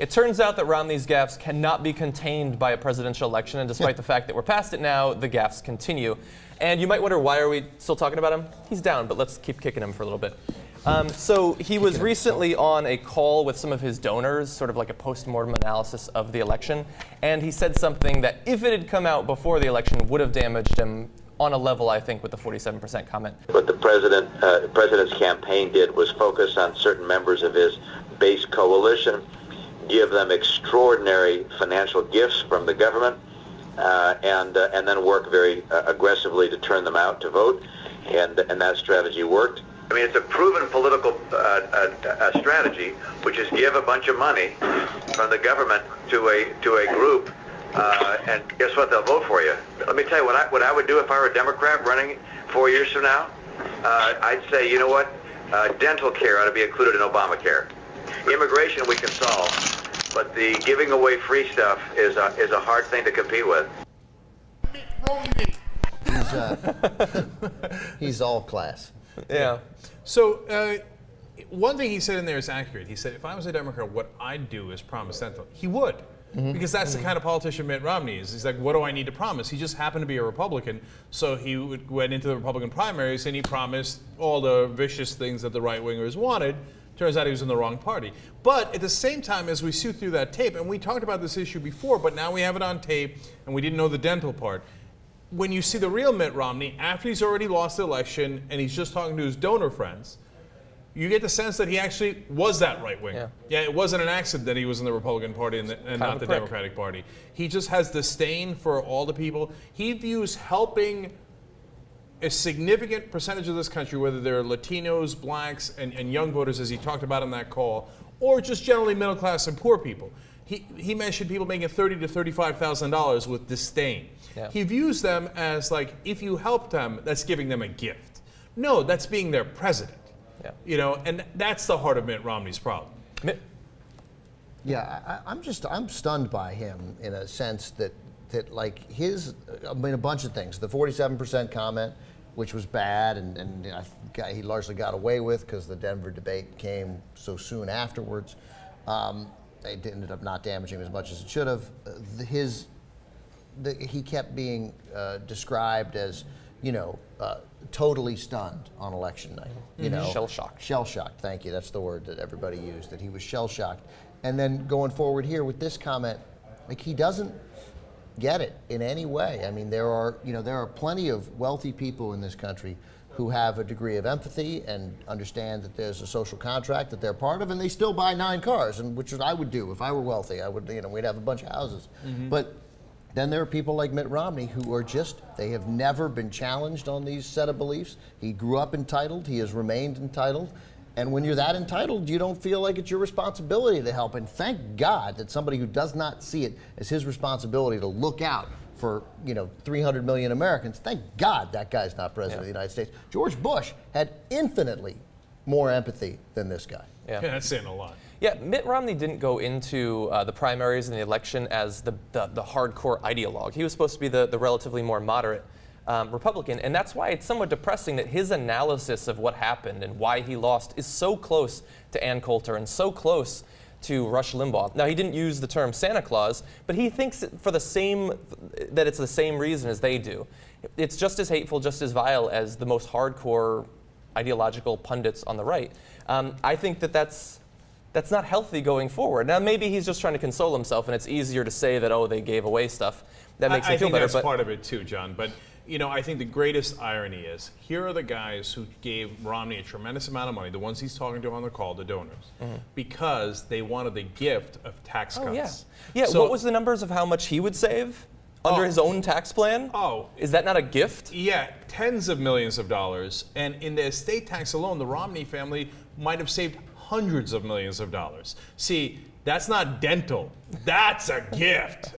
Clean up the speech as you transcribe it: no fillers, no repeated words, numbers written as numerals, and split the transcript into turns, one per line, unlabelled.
It turns out that Romney's gaffes cannot be contained by a presidential election, and despite the fact that we're past it now, the gaffes continue. And you might wonder, why are we still talking about him? He's down, but let's keep kicking him for a little bit. So he was recently on a call with some of his donors, sort of like a post-mortem analysis of the election, and he said something that, if it had come out before the election, would have damaged him on a level, I think, with the 47% comment.
What the president's campaign did was focus on certain members of his base coalition, give them extraordinary financial gifts from the government, and then work very aggressively to turn them out to vote, and that strategy worked. I mean, it's a proven political strategy, which is give a bunch of money from the government to a group, and guess what? They'll vote for you. Let me tell you what I would do if I were a Democrat running 4 years from now. I'd say, you know what? Dental care ought to be included in Obamacare. Immigration we can solve, but the giving away free stuff is a hard thing to compete with.
Mitt Romney.
He's all class.
Yeah.
So one thing he said in there is accurate. He said, if I was a Democrat, what I'd do is promise dental. He would. Because that's the kind of politician Mitt Romney is. He's like, what do I need to promise? He just happened to be a Republican, so he went into the Republican primaries and he promised all the vicious things that the right-wingers wanted. Turns out he was in the wrong party. But at the same time, as we see through that tape, and we talked about this issue before, but now we have it on tape, and we didn't know the dental part. When you see the real Mitt Romney, after he's already lost the election and he's just talking to his donor friends, you get the sense that he actually was that right winger. Yeah, it wasn't an accident that he was in the Republican Party and not the Democratic Party. He just has disdain for all the people. He views helping a significant percentage of this country, whether they're Latinos, blacks, and young voters, as he talked about in that call, or just generally middle class and poor people. He mentioned people making $30,000 to $35,000 with disdain. Yeah. He views them as like, if you help them, that's giving them a gift. No, that's being their president. Yeah. You know, and that's the heart of Mitt Romney's problem.
Yeah, I'm stunned by him in a sense that like I mean, a bunch of things. The 47% comment, which was bad, and he largely got away with because the Denver debate came so soon afterwards. It ended up not damaging him as much as it should have. He kept being described as, totally stunned on election night.
Shell-shocked.
Shell-shocked, thank you. That's the word that everybody used, that he was shell-shocked. And then going forward here with this comment, like, he doesn't get it in any way. I mean, there are plenty of wealthy people in this country who have a degree of empathy and understand that there's a social contract that they're part of, and they still buy 9 cars, and which I would do if I were wealthy. I would, we'd have a bunch of houses. But then there are people like Mitt Romney who are they have never been challenged on these set of beliefs. He grew up entitled. He has remained entitled. And when you're that entitled, you don't feel like it's your responsibility to help. And thank God that somebody who does not see it as his responsibility to look out for 300 million Americans, thank God that guy's not president of the United States. George Bush had infinitely more empathy than this guy.
Yeah, that's saying a lot.
Yeah, Mitt Romney didn't go into the primaries and the election as the hardcore ideologue. He was supposed to be the relatively more moderate Republican, and that's why it's somewhat depressing that his analysis of what happened and why he lost is so close to Ann Coulter and so close to Rush Limbaugh. Now, he didn't use the term Santa Claus, but he thinks that it's the same reason as they do. It's just as hateful, just as vile as the most hardcore ideological pundits on the right. I think that's not healthy going forward. Now, maybe he's just trying to console himself, and it's easier to say that, they gave away stuff. That makes me feel better.
I think that's part of it too, John. But I think the greatest irony is, here are the guys who gave Romney a tremendous amount of money, the ones he's talking to on the call, the donors, because they wanted the gift of tax cuts.
Yeah. So, what was the numbers of how much he would save under his own tax plan? Is that not a gift?
Yeah, tens of millions of dollars. And in the estate tax alone, the Romney family might have saved hundreds of millions of dollars. See, that's not dental. That's a gift.